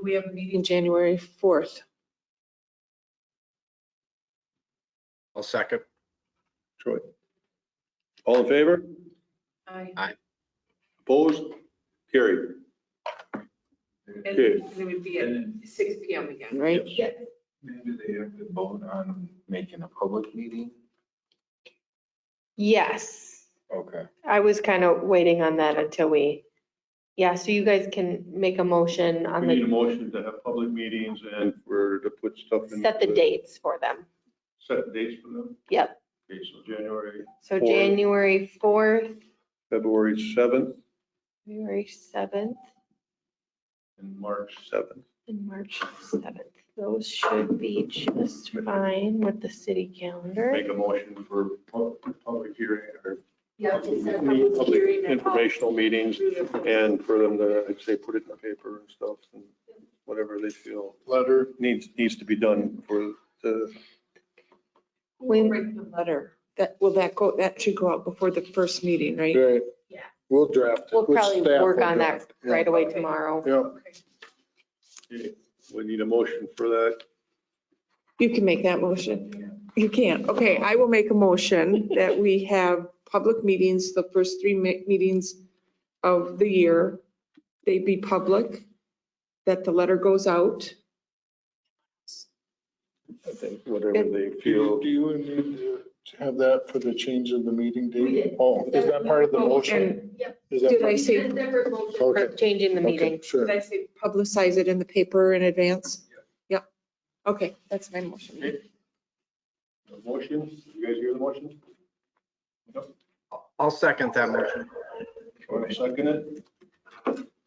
We have a meeting January 4th. I'll second. Troy. All in favor? Aye. Opposed? Carried. And Okay. it would be at 6 PM again, right? Yes. do they have to vote on making a public meeting? Yes, Okay. I was kind of waiting on that until so you guys can make a motion on We need a the, motion to have public meetings and for, to put stuff in. set the dates for them. Set the dates for them? Yep. Okay, so January, So 4th. January 4th, February 7th, February 7th, and March 7th. and March 7th. Those should be just fine with the city calendar. Make a motion for public hearing or Yeah, to set a public public hearing and- informational meetings and for them to, I'd say, put it in the paper and stuff and whatever they feel Letter, needs to be done for the, We'll write the letter. That should go out before the first meeting, right? right? Yeah. We'll draft it. We'll With probably staff, work we'll on that draft it. right away tomorrow. Yeah. we need a motion for that. You can make that motion. You can. Okay, I will make a motion that we have public meetings, the first three meetings of the year. They be public, that the letter goes out. I think whatever they feel. Do you need to Have that for the change of the meeting We date? did. Oh, is that part of the Oh, motion? and Is that did part- I say, A separate motion Okay. for changing the Okay, meeting. sure. did I say publicize it in the paper in advance? Yep. Okay, that's my motion. Okay. The motion, you guys hear the motion? I'll second that motion. Want to second it?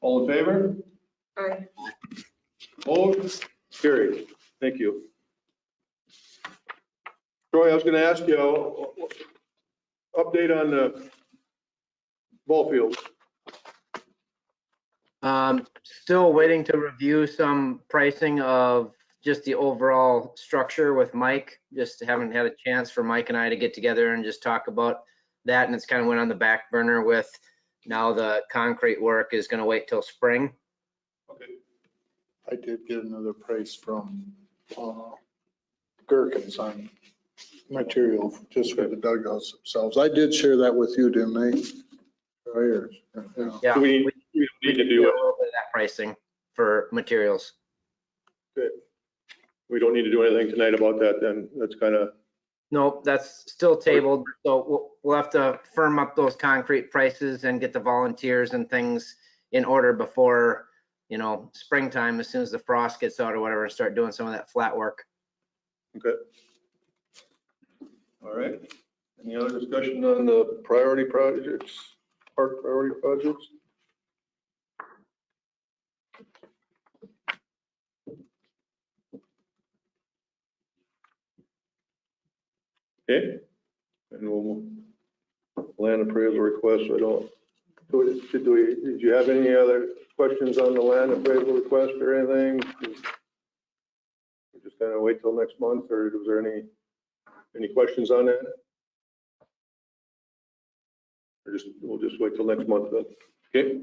All in favor? Aye. Opposed? Carried. Thank you. Troy, I was going to ask you, update on the ball field. Still waiting to review some pricing of just the overall structure with Mike. Just haven't had a chance for Mike and I to get together and just talk about that. And it's kind of went on the back burner with now the concrete work is going to wait till spring. Okay. I did get another price from Gherkins on material just for the dugouts themselves. I did share that with you, didn't I? Right, yeah. Yeah, Do we we need to did do a it? little bit of that pricing for materials. We don't need to do anything tonight about that then. That's kind of, Nope, that's still tabled. So we'll have to firm up those concrete prices and get the volunteers and things in order before, you know, springtime, as soon as the frost gets out or whatever, and start doing some of that flat work. okay. All right. Any other discussion on the priority projects, park priority projects? Okay. And we'll land appraisal request. I don't, did you have any other questions on the land appraisal request or anything? Just kind of wait till next month, or was there any questions on that? Or we'll just wait till next month then. Okay.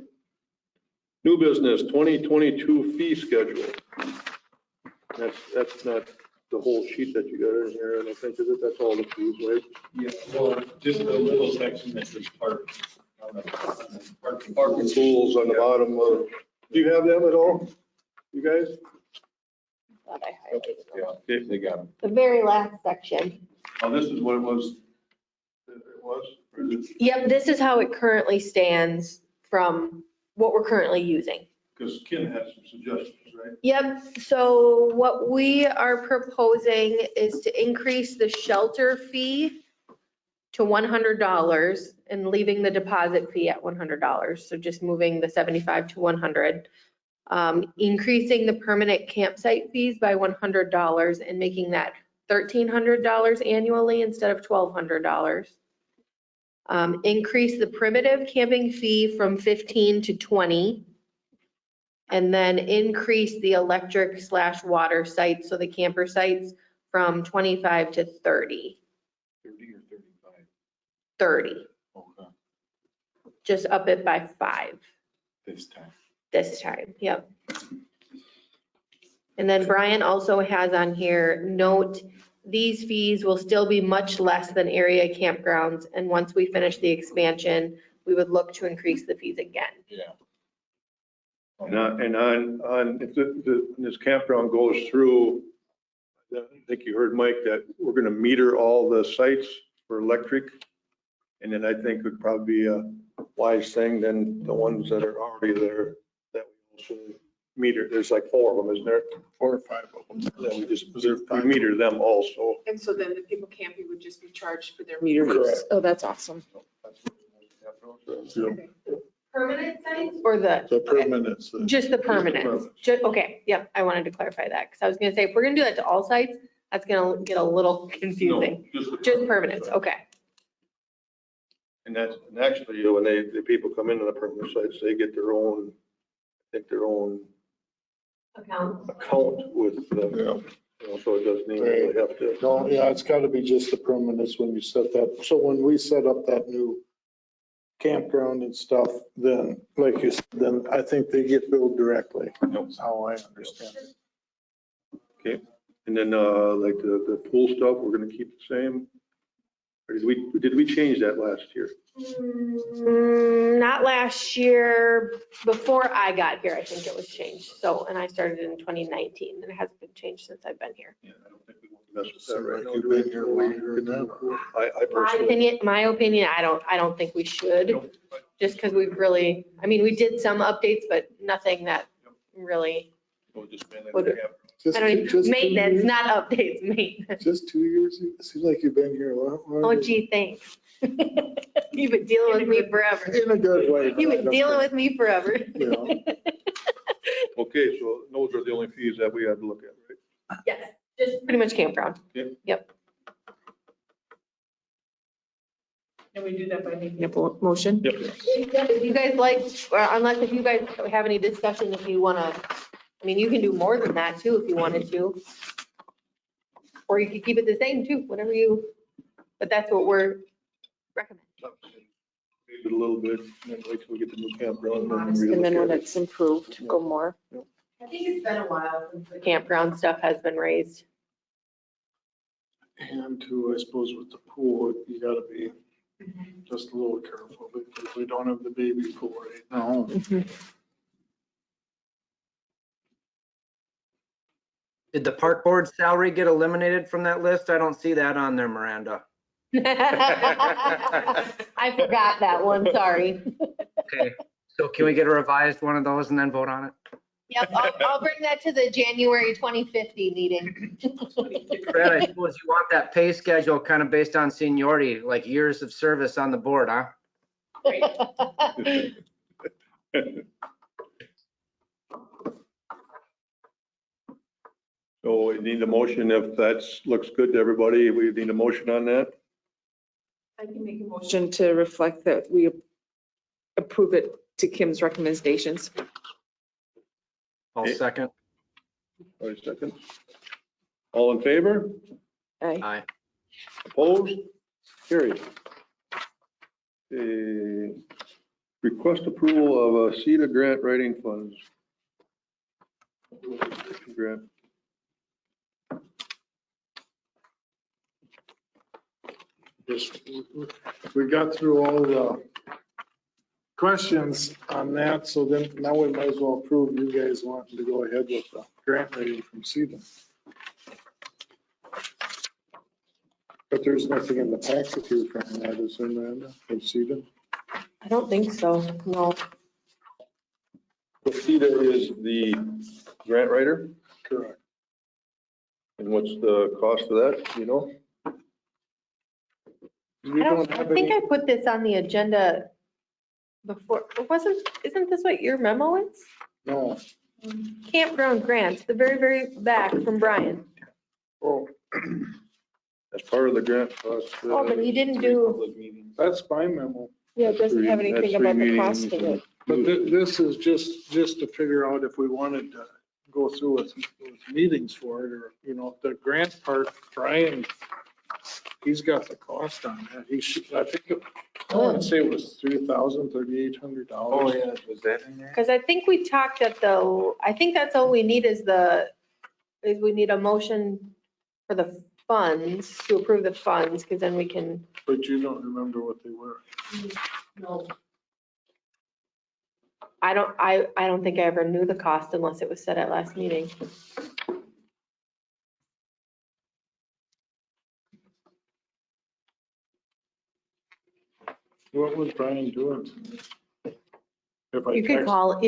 New business 2022 fee schedule. That's not the whole sheet that you got in here, and I think is it, that's all the fees, right? Yeah, well, just a little section that says park. Park and pools on the bottom of, do you have them at all? You guys? Thought I highlighted them. Yeah, They got them. The very last section. Oh, this is what it was. It was? Or is it- Yep, this is how it currently stands from what we're currently using. Because Ken had some suggestions, right? Yep, so what we are proposing is to increase the shelter fee to $100 and leaving the deposit fee at $100. So just moving the 75 to 100. Increasing the permanent campsite fees by $100 and making that $1,300 annually instead of $1,200. Increase the primitive camping fee from 15 to 20. And then increase the electric/water sites, so the camper sites, from 25 to 30. 30 or 35? 30, Okay, just up it by 5 this time. this time, yep. And then Brian also has on here, note, these fees will still be much less than area campgrounds. And once we finish the expansion, we would look to increase the fees again. Yeah. And if this campground goes through, I think you heard Mike, that we're going to meter all the sites for electric. And then I think it would probably be a wise thing than the ones that are already there that we also meter. There's like 4 of them, isn't there? 4 or 5 of them. That we meter them also. And so then the people camping would just be charged for their meter Correct. use. Oh, that's awesome. Yeah. Permanent sites or the? The permanents. Just the permanent. permanents. Okay, yep, I wanted to clarify that because I was gonna say, if we're gonna do that to all sites, that's gonna get a little confusing. No, the Just permanents, okay. And that's, and actually, when the people come into the permanent sites, they get their own, I think their own Account. account with, Yeah. you know, so it doesn't even really have to. No, yeah, it's got to be just the permanents when you set that. So when we set up that new campground and stuff, then, like you said, then I think they get billed directly. That's how I understand it. Okay, and then, like the pool stuff, we're gonna keep the same? Or did we change that last year? Not last year, before I got here, I think it was changed. So, and I started in 2019 and it hasn't been changed since I've been here. Yeah, I don't think we want to mess with that right now. You've been here longer than that. I personally. My opinion, I don't think we should, Nope. just because we've really, I mean, we did some updates, but nothing that really, We'll just mainly Would- have- I don't even, maintenance, not updates, maintenance. Just 2 years? It seems like you've been here a lot longer. Oh gee, thanks. You've been dealing with me forever. In a good way. You've been dealing with me forever. Yeah. Okay, so those are the only fees that we had to look at, right? Yes, just pretty much campground. Can we do that by making? Motion? Yep. If you guys like, unless if you guys have any discussion, if you want to, I mean, you can do more than that too, if you wanted to. Or you could keep it the same too, whatever you, but that's what we're recommending. Leave it a little bit, and then wait till we get the new campground. And then when it's improved, go more. I think it's been a while since the campground stuff has been raised. And too, I suppose with the pool, you gotta be just a little careful because we don't have the baby pool right now. Did the park board salary get eliminated from that list? I don't see that on there, Miranda. I forgot that one, sorry. Okay, so can we get a revised one of those and then vote on it? Yep, I'll bring that to the January 2050 meeting. Fred, I suppose you want that pay schedule kind of based on seniority, like years of service on the board, huh? So we need a motion if that's, looks good to everybody. We need a motion on that. I can make a motion to reflect that we approve it to Kim's recommendations. I'll second. All right, second. All in favor? Aye. Aye. Opposed? Carried. Request approval of a CETA grant writing funds. Grant. Just, we got through all the questions on that, so then now we might as well approve you guys wanting to go ahead with the grant writing from CETA. But there's nothing in the packet here from that, is there, Miranda, from CETA? I don't think so, no. CETA is the grant writer, Correct. and what's the cost of that, you know? I think I put this on the agenda before, isn't this what your memo is? No. Campground grants, the very, very back from Brian. Oh, As part of the grant cost. Oh, but he didn't do, that's my memo. Yeah, it doesn't have anything about the cost of it. But this is just to figure out if we wanted to go through with meetings for it, or, you know, the grant part, Brian, he's got the cost on that. He should, I think, I want to say it was $3,800. Oh, yeah, was that in there? because I think we talked at I think that's all we need is we need a motion for the funds, to approve the funds, because then we can. But you don't remember what they were. No. I don't think I ever knew the cost unless it was said at last meeting. What was Brian doing? If I You can call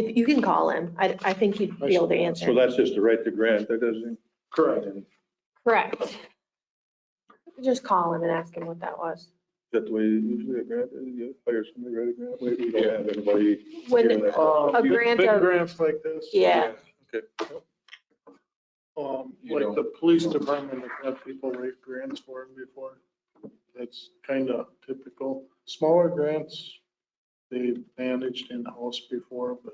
him. I think he'd be able to answer. So that's just to write the grant, that doesn't. Correct. Correct. Just call him and ask him what that was. That the way usually a grant is, you hire somebody to write a grant, we don't have anybody. When here that- a grant Big of, grants like this. yeah, Okay. Like the police department have had people write grants for them before. That's kind of typical. Smaller grants, they managed in-house before, but.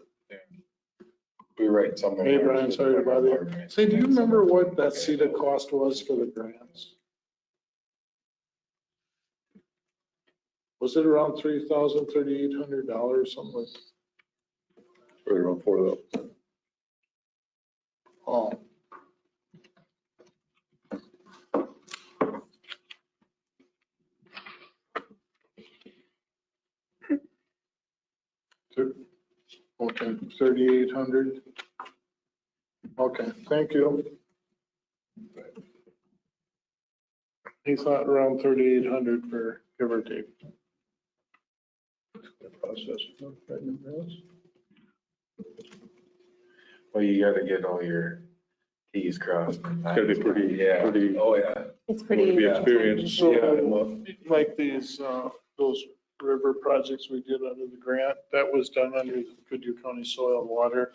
We write something. Hey, Brian, sorry to bother you. Say, do you remember what that CETA cost was for the grants? Was it around $3,800, something like? Right around 4,000. Oh. Okay, 3,800. Okay, thank you. He thought around 3,800 for give or take. Process. Well, you gotta get all your Ts crossed. It's gotta be pretty, Yeah. pretty, Oh, yeah. It's be experienced. So, like these, those river projects we did under the grant, that was done under the Goodhue County Soil and Water.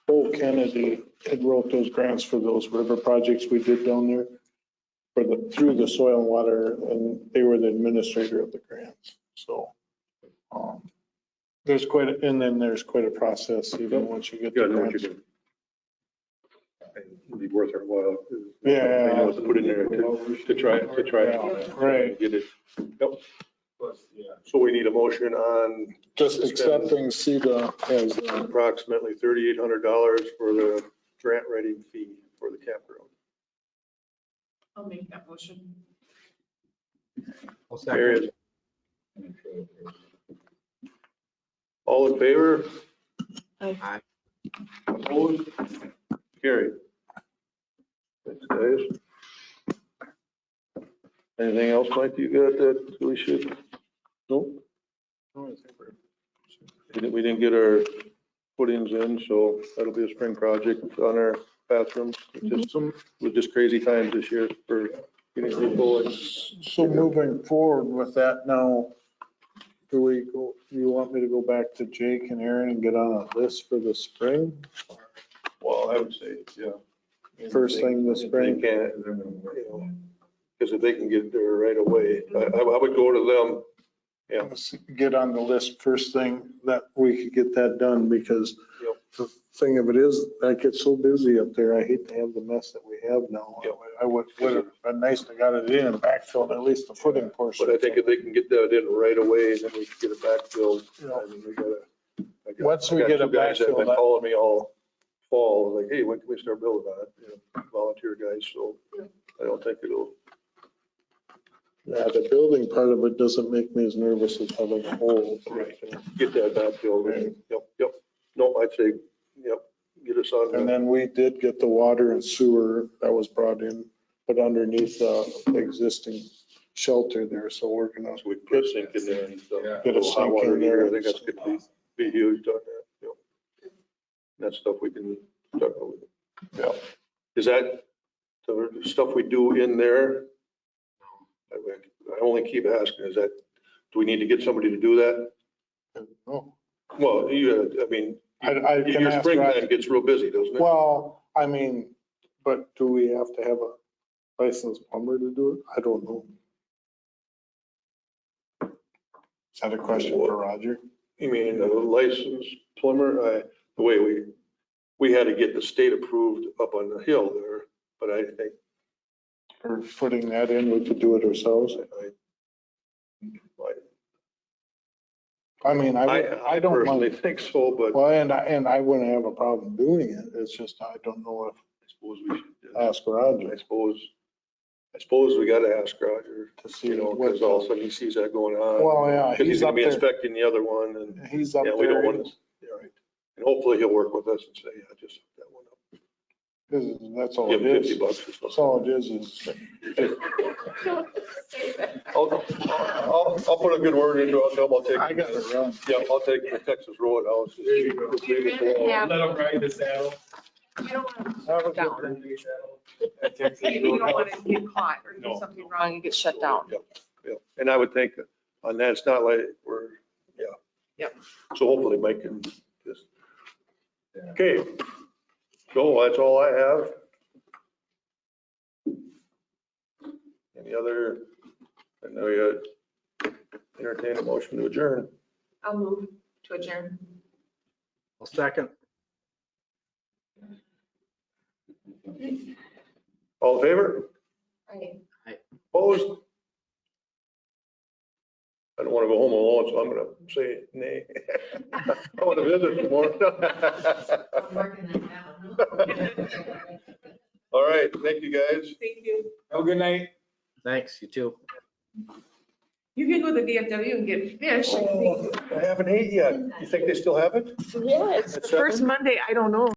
Bo Kennedy had wrote those grants for those river projects we did down there for the, through the soil and water, and they were the administrator of the grants. So, there's quite, and then there's quite a process even once you get You the gotta know what you're grants. doing. It'd be worth our while. Yeah. They know what to put in there to try it out. Right. Get it. Yep. Plus, yeah. So we need a motion on Just accepting CEDA as, approximately $3,800 for the grant writing fee for the campground. I'll make that motion. I'll There second. is. All in favor? Aye. Opposed? Carried. Thanks, guys. Anything else, Mike, you got that we should? Nope. We didn't get our footings in, so that'll be a spring project on our bathrooms. With just crazy times this year for getting people and so moving forward with that now, do you want me to go back to Jake and Aaron and get on a list for the spring? well, I would say, yeah. First thing this They spring? can't, you know, because if they can get there right away, I would go to them. Yeah. Let's get on the list first thing that we could get that done, because Yep. the thing of it is, I get so busy up there, I hate to have the mess that we have now. Yep. I would have been nice to got it in and backfilled at least the footing portion. But I think if they can get that in right away, then we can get it backfilled. Yeah. I mean, we gotta. Once we I got get two it guys that have been backfilled, calling me all fall, like, hey, when can we start building on it? You know, volunteer guys, so I don't think it'll. yeah, the building part of it doesn't make me as nervous as having a hole. Right. Get that backfilled. Yep. No, I'd say, yep, get us on. And then we did get the water and sewer that was brought in, but underneath the existing shelter there, so we're gonna So we can put a sink in there and stuff. Yeah. get a Hot sink water in heater, there. I think that's gonna be huge on that, yep. That stuff we can start with. Yeah. Is that the stuff we do in there? I only keep asking, is that, do we need to get somebody to do that? No, Well, I mean, I can your ask springtime Roger. gets real busy, doesn't it? Well, I mean, but do we have to have a licensed plumber to do it? I don't know. Is that a question for Roger? You mean a licensed plumber? The way we had to get the state approved up on the hill there, but I think, Or putting that in, we could do it ourselves? I mean, I don't personally mind. think so, but Well, and I wouldn't have a problem doing it. It's just, I don't know if, I suppose we should. ask Roger I suppose we gotta ask Roger, to see you know, what. because all of a sudden he sees that going on. Well, yeah, Because he's he's gonna up be there. inspecting the other one and, He's up yeah, we don't there. want to, yeah, right. And hopefully he'll work with us and say, yeah, just hook that one up. That's all Give it him is. $50 or That's something. all it is. I'll put a good word into it. I'll tell him I'll take. I gotta run. Yeah, I'll take the Texas Roadhouse. There you go. Just leave it alone. Yeah. Let them ride the saddle. You don't want Have a to good down. You don't want to get caught or do No. something wrong and get shut down. Yeah, and I would think on that, it's not like we're, yeah. Yep. So hopefully Mike can just. Okay, so that's all I have. Any other, I know you entertain a motion to adjourn. I'll move to adjourn. I'll second. All in favor? Right. Opposed? I don't want to go home alone, so I'm going to say nay. I want to visit more. All right, thank you, guys. Thank you. Have a good night. Thanks, you too. You can go to the DFW and get fish. I haven't ate yet. You think they still have it? Yeah, it's At the first 7? Monday. I don't know.